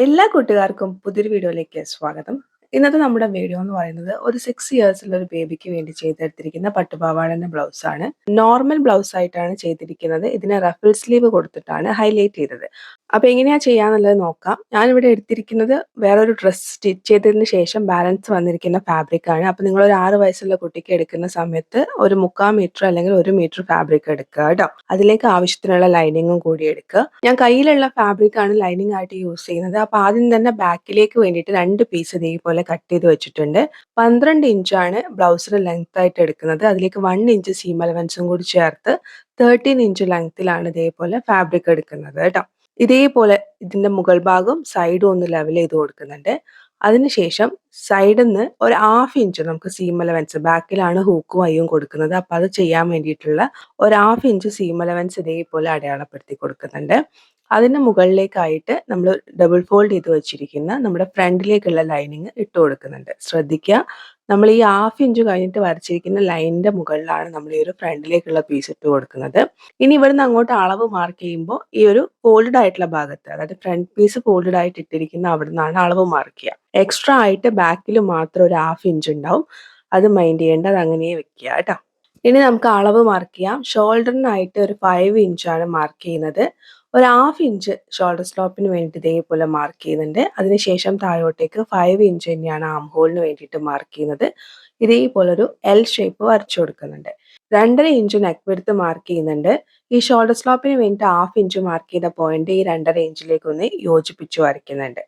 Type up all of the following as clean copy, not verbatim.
എല്ലാ കൂട്ടുകാർക്കും പുതിയൊരു വീഡിയോയിലേക്ക് സ്വാഗതം. ഇന്നത്തെ നമ്മുടെ വീഡിയോ എന്ന് പറയുന്നത് ഒരു 6 ഇയേഴ്സുള്ള ഒരു ബേബിക്ക് വേണ്ടി ചെയ്തെടുത്തിരിക്കുന്ന പട്ടുപാവാടന്റെ ബ്ലൗസ് ആണ്. നോർമൽ ബ്ലൗസ് ആയിട്ടാണ് ചെയ്തിരിക്കുന്നത്. ഇതിന് റഫിൾ സ്ലീവ് കൊടുത്തിട്ടാണ് ഹൈലൈറ്റ് ചെയ്തത്. അപ്പൊ എങ്ങനെയാ ചെയ്യാന്നുള്ളത് നോക്കാം. ഞാനിവിടെ എടുത്തിരിക്കുന്നത് വേറൊരു ഡ്രസ്സ് സ്റ്റിച്ച് ചെയ്തതിന് ശേഷം ബാലൻസ് വന്നിരിക്കുന്ന ഫാബ്രിക് ആണ്. അപ്പൊ നിങ്ങൾ ഒരു 6 വയസ്സുള്ള കുട്ടിക്ക് എടുക്കുന്ന സമയത്ത് ഒരു 3/4 മീറ്റർ അല്ലെങ്കിൽ 1 മീറ്റർ ഫാബ്രിക് എടുക്കുക കേട്ടോ. അതിലേക്ക് ആവശ്യത്തിനുള്ള ലൈനിങ്ങും കൂടി എടുക്കുക. ഞാൻ കയ്യിലുള്ള ഫാബ്രിക് ആണ് ലൈനിങ് ആയിട്ട് യൂസ് ചെയ്യുന്നത്. അപ്പൊ ആദ്യം തന്നെ ബാക്കിലേക്ക് വേണ്ടിയിട്ട് 2 പീസ് ഇതേപോലെ കട്ട് ചെയ്ത് വെച്ചിട്ടുണ്ട്. 12 ഇഞ്ചാണ് ബ്ലൗസിന് ലെങ്ത് ആയിട്ട് എടുക്കുന്നത്. അതിലേക്ക് 1 ഇഞ്ച് സീം അലവൻസും കൂടി ചേർത്ത് 13 ഇഞ്ച് ലെങ്ത്തിലാണ് ഇതേപോലെ ഫാബ്രിക് എടുക്കുന്നത് കേട്ടോ. ഇതേപോലെ ഇതിന്റെ മുകൾ ഭാഗവും സൈഡും ഒന്ന് ലെവൽ ചെയ്ത് കൊടുക്കുന്നുണ്ട്. അതിനുശേഷം സൈഡിൽ നിന്ന് ഒരു 1/2 ഇഞ്ച് നമുക്ക് സീം അലവൻസ്, ബാക്കിലാണ് ഹൂക്കും വയ്യും കൊടുക്കുന്നത്. അപ്പൊ അത് ചെയ്യാൻ വേണ്ടിയിട്ടുള്ള ഒരു 1/2 ഇഞ്ച് സീം അലവൻസ് ഇതേപോലെ അടയാളപ്പെടുത്തി കൊടുക്കുന്നുണ്ട്. അതിന് മുകളിലേക്കായിട്ട് നമ്മൾ ഡബിൾ ഫോൾഡ് ചെയ്ത് വെച്ചിരിക്കുന്ന നമ്മുടെ ഫ്രണ്ടിലേക്കുള്ള ലൈനിങ് ഇട്ട് കൊടുക്കുന്നുണ്ട്. ശ്രദ്ധിക്കുക, നമ്മൾ ഈ 1/2 ഇഞ്ച് കഴിഞ്ഞിട്ട് വരച്ചിരിക്കുന്ന ലൈനിന്റെ മുകളിലാണ് നമ്മൾ ഈ ഒരു ഫ്രണ്ടിലേക്കുള്ള പീസ് ഇട്ട് കൊടുക്കുന്നത്. ഇനി ഇവിടുന്ന് അങ്ങോട്ട് അളവ് മാർക്ക് ചെയ്യുമ്പോൾ ഈ ഒരു ഫോൾഡഡ് ആയിട്ടുള്ള ഭാഗത്ത്, അതായത് ഫ്രണ്ട് പീസ് ഫോൾഡഡ് ആയിട്ട് ഇട്ടിരിക്കുന്ന അവിടെ നിന്നാണ് അളവ് മാർക്ക് ചെയ്യുക. എക്സ്ട്രാ ആയിട്ട് ബാക്കിൽ മാത്രം ഒരു 1/2 ഇഞ്ച് ഉണ്ടാവും. അത് മൈൻഡ് ചെയ്യേണ്ട, അത് അങ്ങനെ വെക്കുക കേട്ടോ. ഇനി നമുക്ക് അളവ് മാർക്ക് ചെയ്യാം. ഷോൾഡറിനായിട്ട് ഒരു 5 ഇഞ്ചാണ് മാർക്ക് ചെയ്യുന്നത്. ഒരു 1/2 ഇഞ്ച് ഷോൾഡർ സ്ലോപ്പിന് വേണ്ടി ഇതേപോലെ മാർക്ക് ചെയ്യുന്നുണ്ട്. അതിനുശേഷം താഴോട്ടേക്ക് 5 ഇഞ്ച് തന്നെയാണ് ആം ഹോളിന് വേണ്ടിയിട്ട് മാർക്ക് ചെയ്യുന്നത്. ഇതേപോലൊരു എൽ ഷേപ്പ് വരച്ചു കൊടുക്കുന്നുണ്ട്. 2.5 ഇഞ്ച് നെക്ക് വിഡ്ത്ത് മാർക്ക് ചെയ്യുന്നുണ്ട്. ഈ ഷോൾഡർ സ്ലോപ്പിന് വേണ്ടിയിട്ട് 1/2 ഇഞ്ച് മാർക്ക് ചെയ്ത പോയിന്റ് ഈ 2.5 ഇഞ്ചിലേക്ക് ഒന്ന് യോജിപ്പിച്ച് വരയ്ക്കുന്നുണ്ട്.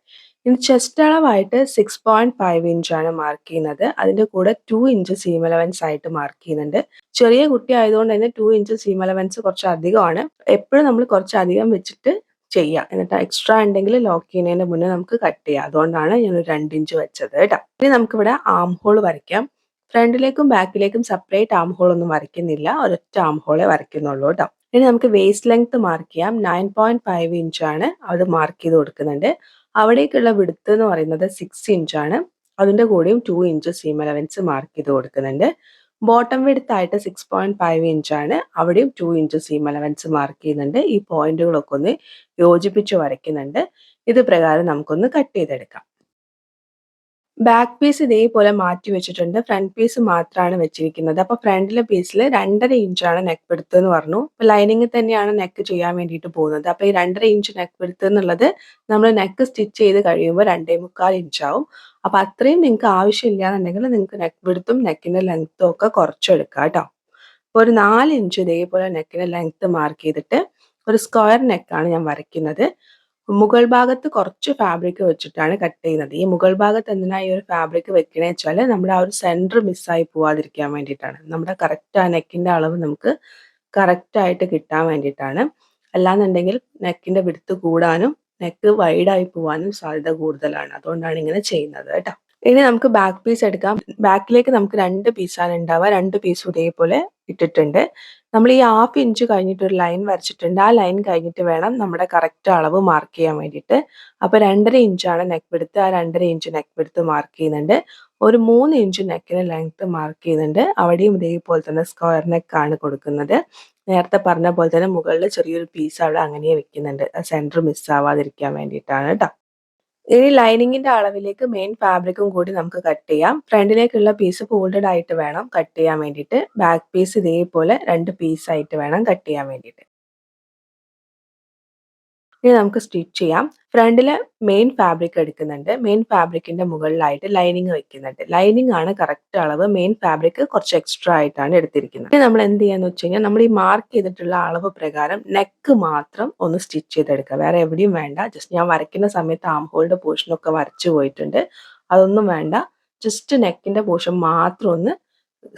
ഇനി ചെസ്റ്റ് അളവായിട്ട് 6.5 ഇഞ്ചാണ് മാർക്ക് ചെയ്യുന്നത്. അതിന്റെ കൂടെ 2 ഇഞ്ച് സീം അലവൻസ് ആയിട്ട് മാർക്ക് ചെയ്യുന്നുണ്ട്. ചെറിയ കുട്ടി ആയതുകൊണ്ട് തന്നെ 2 ഇഞ്ച് സീം അലവൻസ് കുറച്ച് അധികമാണ്. എപ്പോഴും നമ്മൾ കുറച്ച് അധികം വെച്ചിട്ട് ചെയ്യാം. എന്നിട്ട് എക്സ്ട്രാ ഉണ്ടെങ്കിൽ ലോക്ക് ചെയ്യുന്നതിന് മുന്നേ നമുക്ക് കട്ട് ചെയ്യാം. അതുകൊണ്ടാണ് ഞാൻ ഒരു 2 ഇഞ്ച് വെച്ചത് കേട്ടോ. ഇനി നമുക്കിവിടെ ആം ഹോൾ വരയ്ക്കാം. ഫ്രണ്ടിലേക്കും ബാക്കിലേക്കും സെപ്പറേറ്റ് ആം ഹോൾ ഒന്നും വരയ്ക്കുന്നില്ല. ഒരൊറ്റ ആം ഹോളെ വരയ്ക്കുന്നുള്ളൂ കേട്ടോ. ഇനി നമുക്ക് വേസ്റ്റ് ലെങ്ത് മാർക്ക് ചെയ്യാം. 9.5 ഇഞ്ചാണ് അത് മാർക്ക് ചെയ്ത് കൊടുക്കുന്നുണ്ട്. അവിടേക്കുള്ള വിഡ്ത്ത് എന്ന് പറയുന്നത് 6 ഇഞ്ചാണ്. അതിന്റെ കൂടെയും 2 ഇഞ്ച് സീം അലവൻസ് മാർക്ക് ചെയ്ത് കൊടുക്കുന്നുണ്ട്. ബോട്ടം വിഡ്ത്ത് ആയിട്ട് 6.5 ഇഞ്ചാണ്. അവിടെയും 2 ഇഞ്ച് സീം അലവൻസ് മാർക്ക് ചെയ്യുന്നുണ്ട്. ഈ പോയിന്റുകളൊക്കെ ഒന്ന് യോജിപ്പിച്ച് വരയ്ക്കുന്നുണ്ട്. ഇത് പ്രകാരം നമുക്കൊന്ന് കട്ട് ചെയ്തെടുക്കാം. ബാക്ക് പീസ് ഇതേപോലെ മാറ്റി വെച്ചിട്ടുണ്ട്. ഫ്രണ്ട് പീസ് മാത്രമാണ് വെച്ചിരിക്കുന്നത്. അപ്പൊ ഫ്രണ്ടിലെ പീസിൽ 2.5 ഇഞ്ചാണ് നെക്ക് വിഡ്ത്ത് എന്ന് പറഞ്ഞു. ലൈനിങ് തന്നെയാണ് നെക്ക് ചെയ്യാൻ വേണ്ടിയിട്ട് പോകുന്നത്. അപ്പൊ ഈ 2.5 ഇഞ്ച് നെക്ക് വിഡ്ത്ത് എന്നുള്ളത് നമ്മൾ നെക്ക് സ്റ്റിച്ച് ചെയ്ത് കഴിയുമ്പോൾ 2.25 ഇഞ്ചാവും. അപ്പൊ അത്രയും നിങ്ങൾക്ക് ആവശ്യമില്ല എന്നുണ്ടെങ്കിൽ നിങ്ങൾക്ക് നെക്ക് വിഡ്ത്തും നെക്കിന്റെ ലെങ്ത്തും ഒക്കെ കുറച്ചെടുക്കാം കേട്ടോ. അപ്പൊ ഒരു 4 ഇഞ്ച് ഇതേപോലെ നെക്കിന്റെ ലെങ്ത്ത് മാർക്ക് ചെയ്തിട്ട് ഒരു സ്ക്വയർ നെക്കാണ് ഞാൻ വരയ്ക്കുന്നത്. മുകൾ ഭാഗത്ത് കുറച്ച് ഫാബ്രിക് വെച്ചിട്ടാണ് കട്ട് ചെയ്യുന്നത്. ഈ മുകൾ ഭാഗത്ത് എന്തിനാ ഈ ഒരു ഫാബ്രിക് വെക്കണേ വെച്ചാൽ നമ്മുടെ ആ ഒരു സെന്റർ മിസ്സായി പോവാതിരിക്കാൻ വേണ്ടിയിട്ടാണ്. നമ്മുടെ കറക്റ്റ് ആ നെക്കിന്റെ അളവ് നമുക്ക് കറക്റ്റ് ആയിട്ട് കിട്ടാൻ വേണ്ടിയിട്ടാണ്. അല്ലാന്നുണ്ടെങ്കിൽ നെക്കിന്റെ വിഡ്ത്ത് കൂടാനും നെക്ക് വൈഡായി പോവാനും സാധ്യത കൂടുതലാണ്. അതുകൊണ്ടാണ് ഇങ്ങനെ ചെയ്യുന്നത് കേട്ടോ. ഇനി നമുക്ക് ബാക്ക് പീസ് എടുക്കാം. ബാക്കിലേക്ക് നമുക്ക് 2 പീസാണ് ഉണ്ടാവുക. 2 പീസും ഇതേപോലെ ഇട്ടിട്ടുണ്ട്. നമ്മൾ ഈ 1/2 ഇഞ്ച് കഴിഞ്ഞിട്ട് ഒരു ലൈൻ വരച്ചിട്ടുണ്ട്. ആ ലൈൻ കഴിഞ്ഞിട്ട് വേണം നമ്മുടെ കറക്റ്റ് അളവ് മാർക്ക് ചെയ്യാൻ വേണ്ടിയിട്ട്. അപ്പോൾ 2.5 ഇഞ്ചാണ് നെക്ക് വിഡ്ത്ത്. ആ 2.5 ഇഞ്ച് നെക്ക് വിഡ്ത്ത് മാർക്ക് ചെയ്യുന്നുണ്ട്. ഒരു 3 ഇഞ്ച് നെക്കിന് ലെങ്ത്ത് മാർക്ക് ചെയ്യുന്നുണ്ട്. അവിടെയും ഇതേപോലെ തന്നെ സ്ക്വയർ നെക്കാണ് കൊടുക്കുന്നത്. നേരത്തെ പറഞ്ഞ പോലെ തന്നെ മുകളിൽ ചെറിയൊരു പീസ് അവിടെ അങ്ങനെ വെക്കുന്നുണ്ട്. സെന്റർ മിസ് ആവാതിരിക്കാൻ വേണ്ടിയിട്ടാണ് കേട്ടോ. ഇനി ലൈനിങ്ങിന്റെ അളവിലേക്ക് മെയിൻ ഫാബ്രിക്കും കൂടി നമുക്ക് കട്ട് ചെയ്യാം. ഫ്രണ്ടിലേക്കുള്ള പീസ് ഫോൾഡഡ് ആയിട്ട് വേണം കട്ട് ചെയ്യാൻ വേണ്ടിയിട്ട്. ബാക്ക് പീസ് ഇതേപോലെ 2 പീസായിട്ട് വേണം കട്ട് ചെയ്യാൻ വേണ്ടിയിട്ട്. ഇനി നമുക്ക് സ്റ്റിച്ച് ചെയ്യാം. ഫ്രണ്ടില് മെയിൻ ഫാബ്രിക് എടുക്കുന്നുണ്ട്. മെയിൻ ഫാബ്രിക്കിന്റെ മുകളിലായിട്ട് ലൈനിങ് വെക്കുന്നുണ്ട്. ലൈനിങ് ആണ് കറക്റ്റ് അളവ്. മെയിൻ ഫാബ്രിക് കുറച്ച് എക്സ്ട്രാ ആയിട്ടാണ് എടുത്തിരിക്കുന്നത്. ഇനി നമ്മൾ എന്ത് ചെയ്യാന്ന് വെച്ച് കഴിഞ്ഞാൽ നമ്മൾ ഈ മാർക്ക് ചെയ്തിട്ടുള്ള അളവ് പ്രകാരം നെക്ക് മാത്രം ഒന്ന് സ്റ്റിച്ച് ചെയ്തെടുക്കുക. വേറെ എവിടെയും വേണ്ട. ജസ്റ്റ് ഞാൻ വരയ്ക്കുന്ന സമയത്ത് ആം ഹോളിന്റെ പോർഷനൊക്കെ വരച്ചു പോയിട്ടുണ്ട്. അതൊന്നും വേണ്ട. ജസ്റ്റ് നെക്കിന്റെ പോർഷൻ മാത്രം ഒന്ന്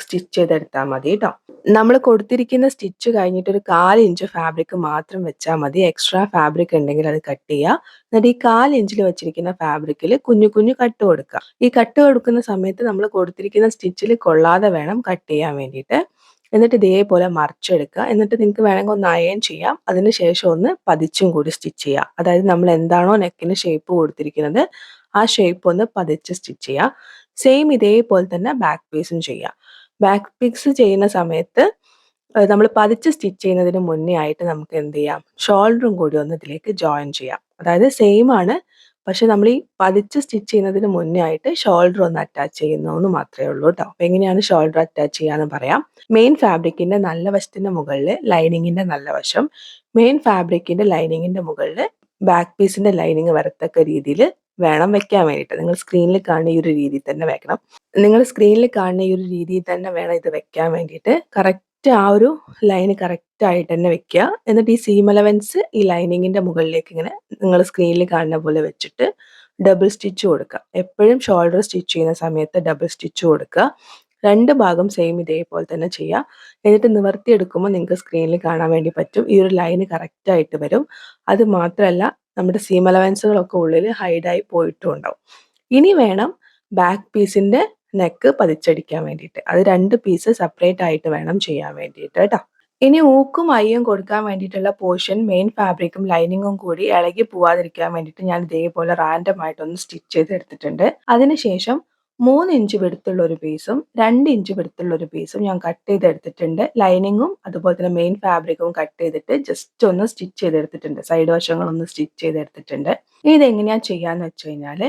സ്റ്റിച്ച് ചെയ്തെടുത്താൽ മതി കേട്ടോ. നമ്മൾ കൊടുത്തിരിക്കുന്ന സ്റ്റിച്ച് കഴിഞ്ഞിട്ട് ഒരു 1/4 ഇഞ്ച് ഫാബ്രിക് മാത്രം വെച്ചാൽ മതി. എക്സ്ട്രാ ഫാബ്രിക് ഉണ്ടെങ്കിൽ അത് കട്ട് ചെയ്യുക. എന്നിട്ട് ഈ 1/4 ഇഞ്ചിൽ വെച്ചിരിക്കുന്ന ഫാബ്രിക്കിൽ കുഞ്ഞു കുഞ്ഞു കട്ട് കൊടുക്കുക. ഈ കട്ട് കൊടുക്കുന്ന സമയത്ത് നമ്മൾ കൊടുത്തിരിക്കുന്ന സ്റ്റിച്ചിൽ കൊള്ളാതെ വേണം കട്ട് ചെയ്യാൻ വേണ്ടിയിട്ട്. എന്നിട്ട് ഇതേപോലെ മറിച്ചെടുക്കുക. എന്നിട്ട് നിങ്ങൾക്ക് വേണമെങ്കിൽ ഒന്ന് അയൺ ചെയ്യാം. അതിനുശേഷം ഒന്ന് പതിച്ചും കൂടി സ്റ്റിച്ച് ചെയ്യുക. അതായത് നമ്മൾ എന്താണോ നെക്കിന് ഷേപ്പ് കൊടുത്തിരിക്കുന്നത് ആ ഷേപ്പ് ഒന്ന് പതിച്ച് സ്റ്റിച്ച് ചെയ്യുക. സെയിം ഇതേപോലെ തന്നെ ബാക്ക് പീസും ചെയ്യുക. ബാക്ക് പീസ് ചെയ്യുന്ന സമയത്ത് നമ്മൾ പതിച്ച് സ്റ്റിച്ച് ചെയ്യുന്നതിന് മുന്നേ ആയിട്ട് നമുക്ക് എന്ത് ചെയ്യാം, ഷോൾഡറും കൂടി ഒന്ന് ഇതിലേക്ക് ജോയിൻ ചെയ്യാം. അതായത് സെയിം ആണ്, പക്ഷെ നമ്മൾ ഈ പതിച്ച് സ്റ്റിച്ച് ചെയ്യുന്നതിന് മുന്നേ ആയിട്ട് ഷോൾഡർ ഒന്ന് അറ്റാച്ച് ചെയ്യുന്നു മാത്രമേ ഉള്ളൂ കേട്ടോ. അപ്പോൾ എങ്ങനെയാണ് ഷോൾഡർ അറ്റാച്ച് ചെയ്യാന്ന് പറയാം. മെയിൻ ഫാബ്രിക്കിന്റെ നല്ല വശത്തിന്റെ മുകളിൽ ലൈനിങ്ങിന്റെ നല്ല വശം, മെയിൻ ഫാബ്രിക്കിന്റെ ലൈനിങ്ങിന്റെ മുകളിൽ ബാക്ക് പീസിന്റെ ലൈനിങ് വരത്തക്ക രീതിയിൽ വേണം വെക്കാൻ വേണ്ടിയിട്ട്. നിങ്ങൾ സ്ക്രീനിൽ കാണുന്ന ഈ ഒരു രീതിയിൽ തന്നെ വെക്കണം. നിങ്ങൾ സ്ക്രീനിൽ കാണുന്ന ഈ ഒരു രീതിയിൽ തന്നെ വേണം ഇത് വെക്കാൻ വേണ്ടിയിട്ട്. കറക്റ്റ് ആ ഒരു ലൈന് കറക്റ്റ് ആയിട്ട് തന്നെ വെക്കുക. എന്നിട്ട് ഈ സീം അലവൻസ് ഈ ലൈനിങ്ങിന്റെ മുകളിലേക്ക് ഇങ്ങനെ നിങ്ങൾ സ്ക്രീനിൽ കാണുന്ന പോലെ വെച്ചിട്ട് ഡബിൾ സ്റ്റിച്ച് കൊടുക്കുക. എപ്പോഴും ഷോൾഡർ സ്റ്റിച്ച് ചെയ്യുന്ന സമയത്ത് ഡബിൾ സ്റ്റിച്ച് കൊടുക്കുക. രണ്ട് ഭാഗം സെയിം ഇതേപോലെ തന്നെ ചെയ്യുക. എന്നിട്ട് നിവർത്തിയെടുക്കുമ്പോൾ നിങ്ങൾക്ക് സ്ക്രീനിൽ കാണാൻ വേണ്ടി പറ്റും. ഈ ഒരു ലൈന് കറക്റ്റ് ആയിട്ട് വരും. അത് മാത്രമല്ല നമ്മുടെ സീം അലവൻസുകളൊക്കെ ഉള്ളിൽ ഹൈഡായി പോയിട്ടും ഉണ്ടാവും. ഇനി വേണം ബാക്ക് പീസിന്റെ നെക്ക് പതിച്ചടിക്കാൻ വേണ്ടിയിട്ട്. അത് 2 പീസ് സെപ്പറേറ്റ് ആയിട്ട് വേണം ചെയ്യാൻ വേണ്ടിയിട്ട് കേട്ടോ. ഇനി ഊക്കും അയ്യും കൊടുക്കാൻ വേണ്ടിയിട്ടുള്ള പോർഷൻ മെയിൻ ഫാബ്രിക്കും ലൈനിങ്ങും കൂടി ഇളകി പോവാതിരിക്കാൻ വേണ്ടിയിട്ട് ഞാൻ ഇതേപോലെ റാൻഡം ആയിട്ടൊന്ന് സ്റ്റിച്ച് ചെയ്തെടുത്തിട്ടുണ്ട്. അതിനുശേഷം 3 ഇഞ്ച് വെടുത്തുള്ള ഒരു പീസും 2 ഇഞ്ച് വെടുത്തുള്ള ഒരു പീസും ഞാൻ കട്ട് ചെയ്തെടുത്തിട്ടുണ്ട്. ലൈനിങ്ങും അതുപോലെ തന്നെ മെയിൻ ഫാബ്രിക്കും കട്ട് ചെയ്തിട്ട് ജസ്റ്റ് ഒന്ന് സ്റ്റിച്ച് ചെയ്തെടുത്തിട്ടുണ്ട്. സൈഡ് വശങ്ങളൊന്ന് സ്റ്റിച്ച് ചെയ്തെടുത്തിട്ടുണ്ട്. ഇനി ഇതെങ്ങനെയാ ചെയ്യാന്ന് വെച്ച് കഴിഞ്ഞാൽ,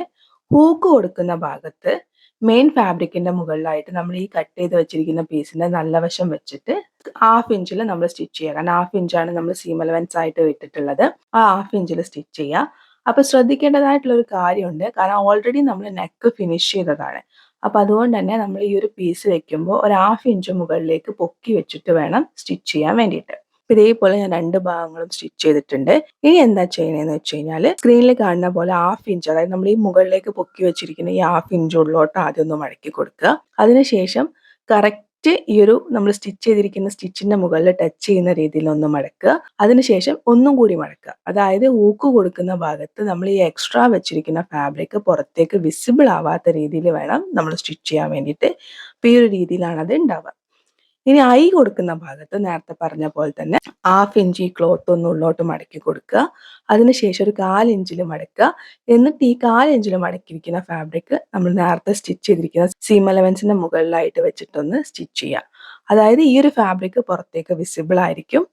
ഹൂക്ക് കൊടുക്കുന്ന ഭാഗത്ത് മെയിൻ ഫാബ്രിക്കിന്റെ മുകളിലായിട്ട് നമ്മൾ ഈ കട്ട് ചെയ്ത് വെച്ചിരിക്കുന്ന പീസിന്റെ നല്ല വശം വെച്ചിട്ട് 1/2 ഇഞ്ചിൽ നമ്മൾ സ്റ്റിച്ച് ചെയ്യുക. കാരണം 1/2 ഇഞ്ചാണ് നമ്മൾ സീം അലവൻസ് ആയിട്ട് വിട്ടിട്ടുള്ളത്. ആ 1/2 ഇഞ്ചിൽ സ്റ്റിച്ച് ചെയ്യുക. അപ്പൊ ശ്രദ്ധിക്കേണ്ടതായിട്ടുള്ള ഒരു കാര്യമുണ്ട്. കാരണം ഓൾറെഡി നമ്മൾ നെക്ക് ഫിനിഷ് ചെയ്തതാണ്. അപ്പൊ അതുകൊണ്ട് തന്നെ നമ്മൾ ഈ ഒരു പീസ് വെക്കുമ്പോൾ ഒരു 1/2 ഇഞ്ച് മുകളിലേക്ക് പൊക്കി വെച്ചിട്ട് വേണം സ്റ്റിച്ച് ചെയ്യാൻ വേണ്ടിയിട്ട്. ഇതേപോലെ ഞാൻ 2 ഭാഗങ്ങളും സ്റ്റിച്ച് ചെയ്തിട്ടുണ്ട്. ഇനി എന്താ ചെയ്യണേന്ന് വെച്ച് കഴിഞ്ഞാൽ, സ്ക്രീനിൽ കാണുന്ന പോലെ 1/2 ഇഞ്ച്, അതായത് നമ്മൾ ഈ മുകളിലേക്ക് പൊക്കി വെച്ചിരിക്കുന്ന ഈ 1/2 ഇഞ്ച് ഉള്ളോട്ട് ആദ്യം ഒന്ന് മടക്കി കൊടുക്കുക. അതിനുശേഷം കറക്റ്റ് ഈ ഒരു നമ്മൾ സ്റ്റിച്ച് ചെയ്തിരിക്കുന്ന സ്റ്റിച്ചിന്റെ മുകളിൽ ടച്ച് ചെയ്യുന്ന രീതിയിൽ ഒന്ന് മടക്കുക. അതിനുശേഷം ഒന്നും കൂടി മടക്കുക. അതായത് ഊക്ക് കൊടുക്കുന്ന ഭാഗത്ത് നമ്മൾ ഈ എക്സ്ട്രാ വെച്ചിരിക്കുന്ന ഫാബ്രിക് പുറത്തേക്ക് വിസിബിൾ ആവാത്ത രീതിയിൽ വേണം നമ്മൾ സ്റ്റിച്ച് ചെയ്യാൻ വേണ്ടിയിട്ട്. ഈ ഒരു രീതിയിലാണ് അത് ഉണ്ടാവുക. ഇനി ഐ കൊടുക്കുന്ന ഭാഗത്ത് നേരത്തെ പറഞ്ഞ പോലെ തന്നെ 1/2 ഇഞ്ച് ഈ ക്ലോത്ത് ഒന്ന് ഉള്ളോട്ട് മടക്കി കൊടുക്കുക. അതിനുശേഷം ഒരു 1/4 ഇഞ്ചിൽ മടക്കുക. എന്നിട്ട് ഈ 1/4 ഇഞ്ചിൽ മടക്കിയിരിക്കുന്ന ഫാബ്രിക് നമ്മൾ നേരത്തെ സ്റ്റിച്ച് ചെയ്തിരിക്കുന്ന സീം അലവൻസിന്റെ മുകളിലായിട്ട് വെച്ചിട്ടൊന്ന് സ്റ്റിച്ച് ചെയ്യുക. അതായത് ഈ ഒരു ഫാബ്രിക് പുറത്തേക്ക് വിസിബിൾ ആയിരിക്കും.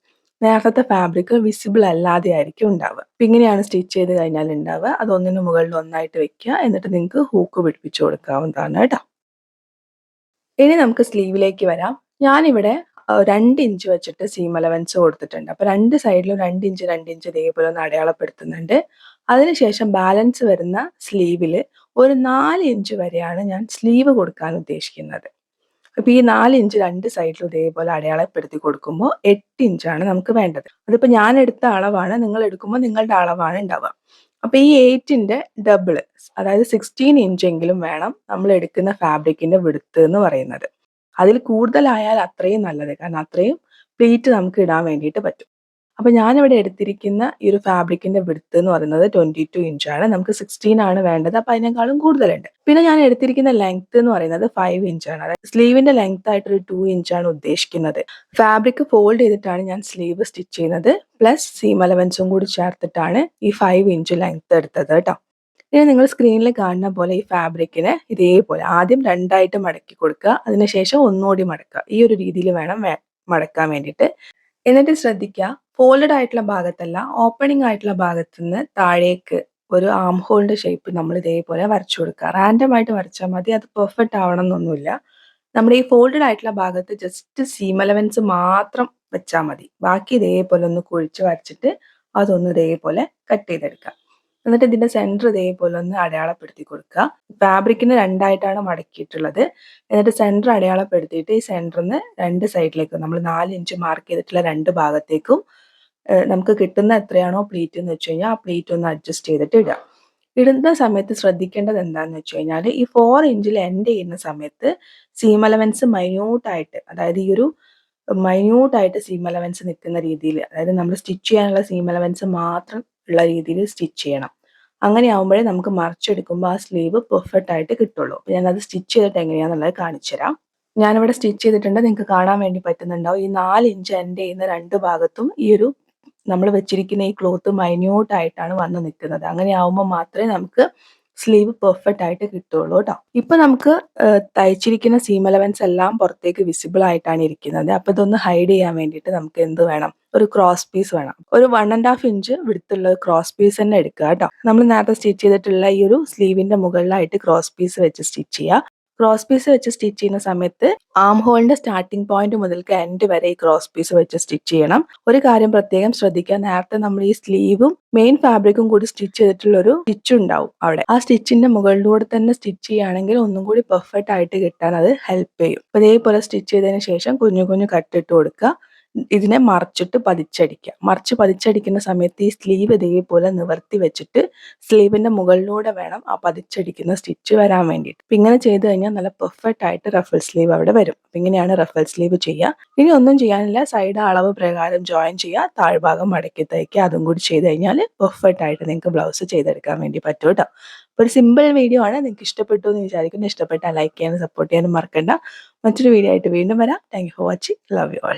നേരത്തെ ഫാബ്രിക് വിസിബിൾ അല്ലാതെ ആയിരിക്കും ഉണ്ടാവുക. അപ്പൊ ഇങ്ങനെയാണ് സ്റ്റിച്ച് ചെയ്ത് കഴിഞ്ഞാൽ ഉണ്ടാവുക. അത് ഒന്നിന് മുകളിൽ ഒന്നായിട്ട് വെക്കുക. എന്നിട്ട് നിങ്ങൾക്ക് ഹൂക്ക് പിടിപ്പിച്ചു കൊടുക്കാവുന്നതാണ് കേട്ടോ. ഇനി നമുക്ക് സ്ലീവിലേക്ക് വരാം. ഞാനിവിടെ 2 ഇഞ്ച് വെച്ചിട്ട് സീം അലവൻസ് കൊടുത്തിട്ടുണ്ട്. അപ്പോൾ 2 സൈഡിലും 2 ഇഞ്ച് 2 ഇഞ്ച് ഇതേപോലെ ഒന്ന് അടയാളപ്പെടുത്തുന്നുണ്ട്. അതിനുശേഷം ബാലൻസ് വരുന്ന സ്ലീവിൽ ഒരു 4 ഇഞ്ച് വരെയാണ് ഞാൻ സ്ലീവ് കൊടുക്കാൻ ഉദ്ദേശിക്കുന്നത്. അപ്പോൾ ഈ 4 ഇഞ്ച് 2 സൈഡിലും ഇതേപോലെ അടയാളപ്പെടുത്തി കൊടുക്കുമ്പോൾ 8 ഇഞ്ചാണ് നമുക്ക് വേണ്ടത്. അതിപ്പോൾ ഞാൻ എടുത്ത അളവാണ്. നിങ്ങൾ എടുക്കുമ്പോൾ നിങ്ങളുടെ അളവാണ് ഉണ്ടാവുക. അപ്പോൾ ഈ 8ന്റെ ഡബിൾ, അതായത് 16 ഇഞ്ചെങ്കിലും വേണം നമ്മൾ എടുക്കുന്ന ഫാബ്രിക്കിന്റെ വിഡ്ത്ത് എന്ന് പറയുന്നത്. അതിൽ കൂടുതലായാൽ അത്രയും നല്ലത്. കാരണം അത്രയും പ്ലീറ്റ് നമുക്ക് ഇടാൻ വേണ്ടിയിട്ട് പറ്റും. അപ്പോൾ ഞാനിവിടെ എടുത്തിരിക്കുന്ന ഈ ഒരു ഫാബ്രിക്കിന്റെ വിഡ്ത്ത് എന്ന് പറയുന്നത് 22 ഇഞ്ചാണ്. നമുക്ക് 16 ആണ് വേണ്ടത്. അപ്പോൾ അതിനേക്കാളും കൂടുതലുണ്ട്. പിന്നെ ഞാൻ എടുത്തിരിക്കുന്ന ലെങ്ത് എന്ന് പറയുന്നത് 5 ഇഞ്ചാണ്. അതായത് സ്ലീവിന്റെ ലെങ്ത് ആയിട്ട് ഒരു 2 ഇഞ്ചാണ് ഉദ്ദേശിക്കുന്നത്. ഫാബ്രിക് ഫോൾഡ് ചെയ്തിട്ടാണ് ഞാൻ സ്ലീവ് സ്റ്റിച്ച് ചെയ്യുന്നത്. പ്ലസ് സീം അലവൻസും കൂടി ചേർത്തിട്ടാണ് ഈ 5 ഇഞ്ച് ലെങ്ത് എടുത്തത് കേട്ടോ. ഇനി നിങ്ങൾ സ്ക്രീനിൽ കാണുന്ന പോലെ ഈ ഫാബ്രിക്കിനെ ഇതേപോലെ ആദ്യം 2ആയിട്ട് മടക്കി കൊടുക്കുക. അതിനുശേഷം ഒന്നുകൂടി മടക്കുക. ഈ ഒരു രീതിയിൽ വേണം മടക്കാൻ വേണ്ടിയിട്ട്. എന്നിട്ട് ശ്രദ്ധിക്കുക, ഫോൾഡഡ് ആയിട്ടുള്ള ഭാഗത്തല്ല, ഓപ്പണിംഗ് ആയിട്ടുള്ള ഭാഗത്ത് നിന്ന് താഴേക്ക് ഒരു ആം ഹോളിന്റെ ഷേപ്പ് നമ്മൾ ഇതേപോലെ വരച്ചു കൊടുക്കുക. റാൻഡം ആയിട്ട് വരച്ചാൽ മതി. അത് പെർഫെക്റ്റ് ആവണം എന്നൊന്നുമില്ല. നമ്മുടെ ഈ ഫോൾഡഡ് ആയിട്ടുള്ള ഭാഗത്ത് ജസ്റ്റ് സീം അലവൻസ് മാത്രം വെച്ചാൽ മതി. ബാക്കി ഇതേപോലെ ഒന്ന് കുഴിച്ച് വരച്ചിട്ട് അതൊന്ന് ഇതേപോലെ കട്ട് ചെയ്തെടുക്കുക. എന്നിട്ട് ഇതിന്റെ സെന്റർ ഇതേപോലെ ഒന്ന് അടയാളപ്പെടുത്തി കൊടുക്കുക. ഫാബ്രിക്കിന് 2ആയിട്ടാണ് മടക്കിയിട്ടുള്ളത്. എന്നിട്ട് സെന്റർ അടയാളപ്പെടുത്തിയിട്ട് ഈ സെന്ററിന്ന് 2 സൈഡിലേക്കും നമ്മൾ 4 ഇഞ്ച് മാർക്ക് ചെയ്തിട്ടുള്ള 2 ഭാഗത്തേക്കും നമുക്ക് കിട്ടുന്ന എത്രയാണോ പ്ലീറ്റ് എന്ന് വെച്ച് കഴിഞ്ഞാൽ ആ പ്ലീറ്റ് ഒന്ന് അഡ്ജസ്റ്റ് ചെയ്തിട്ട് ഇടുക. ഇടുന്ന സമയത്ത് ശ്രദ്ധിക്കേണ്ടത് എന്താണെന്ന് വെച്ച് കഴിഞ്ഞാൽ, ഈ 4 ഇഞ്ചിൽ എൻഡ് ചെയ്യുന്ന സമയത്ത് സീം അലവൻസ് മൈന്യൂട്ടായിട്ട്, അതായത് ഈ ഒരു മൈന്യൂട്ടായിട്ട് സീം അലവൻസ് നിൽക്കുന്ന രീതിയിൽ, അതായത് നമ്മൾ സ്റ്റിച്ച് ചെയ്യാനുള്ള സീം അലവൻസ് മാത്രം ഉള്ള രീതിയിൽ സ്റ്റിച്ച് ചെയ്യണം. അങ്ങനെ ആകുമ്പോഴേ നമുക്ക് മറിച്ചെടുക്കുമ്പോൾ ആ സ്ലീവ് പെർഫെക്റ്റ് ആയിട്ട് കിട്ടുള്ളൂ. അപ്പോൾ ഞാനത് സ്റ്റിച്ച് ചെയ്തിട്ട് എങ്ങനെയാണെന്നുള്ളത് കാണിച്ചു തരാം. ഞാനിവിടെ സ്റ്റിച്ച് ചെയ്തിട്ടുണ്ട്. നിങ്ങൾക്ക് കാണാൻ വേണ്ടി പറ്റുന്നുണ്ടാവും. ഈ 4 ഇഞ്ച് എൻഡ് ചെയ്യുന്ന 2 ഭാഗത്തും ഈ ഒരു നമ്മൾ വെച്ചിരിക്കുന്ന ഈ ക്ലോത്ത് മൈന്യൂട്ട് ആയിട്ടാണ് വന്ന് നിൽക്കുന്നത്. അങ്ങനെ ആവുമ്പോൾ മാത്രമേ നമുക്ക് സ്ലീവ് പെർഫെക്റ്റ് ആയിട്ട് കിട്ടുള്ളൂ കേട്ടോ. ഇപ്പൊ നമുക്ക് തയ്ച്ചിരിക്കുന്ന സീം അലവൻസ് എല്ലാം പുറത്തേക്ക് വിസിബിൾ ആയിട്ടാണ് ഇരിക്കുന്നത്. അപ്പൊ ഇതൊന്ന് ഹൈഡ് ചെയ്യാൻ വേണ്ടിയിട്ട് നമുക്ക് എന്ത് വേണം, ഒരു ക്രോസ് പീസ് വേണം. ഒരു 1.5 ഇഞ്ച് വിടുത്തുള്ള ക്രോസ് പീസ് തന്നെ എടുക്കുക കേട്ടോ. നമ്മൾ നേരത്തെ സ്റ്റിച്ച് ചെയ്തിട്ടുള്ള ഈ ഒരു സ്ലീവിന്റെ മുകളിലായിട്ട് ക്രോസ് പീസ് വെച്ച് സ്റ്റിച്ച് ചെയ്യുക. ക്രോസ് പീസ് വെച്ച് സ്റ്റിച്ച് ചെയ്യുന്ന സമയത്ത് ആം ഹോളിന്റെ സ്റ്റാർട്ടിംഗ് പോയിന്റ് മുതൽക്ക് എൻഡ് വരെ ഈ ക്രോസ് പീസ് വെച്ച് സ്റ്റിച്ച് ചെയ്യണം. ഒരു കാര്യം പ്രത്യേകം ശ്രദ്ധിക്കുക, നേരത്തെ നമ്മൾ ഈ സ്ലീവും മെയിൻ ഫാബ്രിക്കും കൂടി സ്റ്റിച്ച് ചെയ്തിട്ടുള്ള ഒരു സ്റ്റിച്ച് ഉണ്ടാവും അവിടെ. ആ സ്റ്റിച്ചിന്റെ മുകളിലൂടെ തന്നെ സ്റ്റിച്ച് ചെയ്യുകയാണെങ്കിൽ ഒന്നും കൂടി പെർഫെക്റ്റ് ആയിട്ട് കിട്ടാൻ അത് ഹെൽപ്പ് ചെയ്യും. അപ്പൊ ഇതേപോലെ സ്റ്റിച്ച് ചെയ്തതിന് ശേഷം കുഞ്ഞു കുഞ്ഞു കട്ടിട്ട് കൊടുക്കുക. ഇതിനെ മറിച്ചിട്ട് പതിച്ചടിക്കുക. മറിച്ച് പതിച്ചടിക്കുന്ന സമയത്ത് ഈ സ്ലീവ് ഇതേപോലെ നിവർത്തി വെച്ചിട്ട് സ്ലീവിന്റെ മുകളിലൂടെ വേണം ആ പതിച്ചടിക്കുന്ന സ്റ്റിച്ച് വരാൻ വേണ്ടിയിട്ട്. അപ്പൊ ഇങ്ങനെ ചെയ്ത് കഴിഞ്ഞാൽ നല്ല പെർഫെക്റ്റ് ആയിട്ട് റഫൽ സ്ലീവ് അവിടെ വരും. അപ്പൊ ഇങ്ങനെയാണ് റഫൽ സ്ലീവ് ചെയ്യുക. ഇനി ഒന്നും ചെയ്യാനില്ല, സൈഡ് അളവ് പ്രകാരം ജോയിൻ ചെയ്യുക, താഴ്ഭാഗം മടക്കി തയ്ക്കുക. അതും കൂടി ചെയ്ത് കഴിഞ്ഞാൽ പെർഫെക്റ്റ് ആയിട്ട് നിങ്ങൾക്ക് ബ്ലൗസ് ചെയ്തെടുക്കാൻ വേണ്ടി പറ്റും കേട്ടോ. അപ്പോൾ ഒരു സിമ്പിൾ വീഡിയോ ആണ്. നിങ്ങൾക്ക് ഇഷ്ടപ്പെട്ടു എന്ന് വിചാരിക്കുന്നു. ഇഷ്ടപ്പെട്ടാൽ ലൈക്ക് ചെയ്യാനും സപ്പോർട്ട് ചെയ്യാനും മറക്കണ്ട. മറ്റൊരു വീഡിയോ ആയിട്ട് വീണ്ടും വരാം. Thank you for watching. Love you all.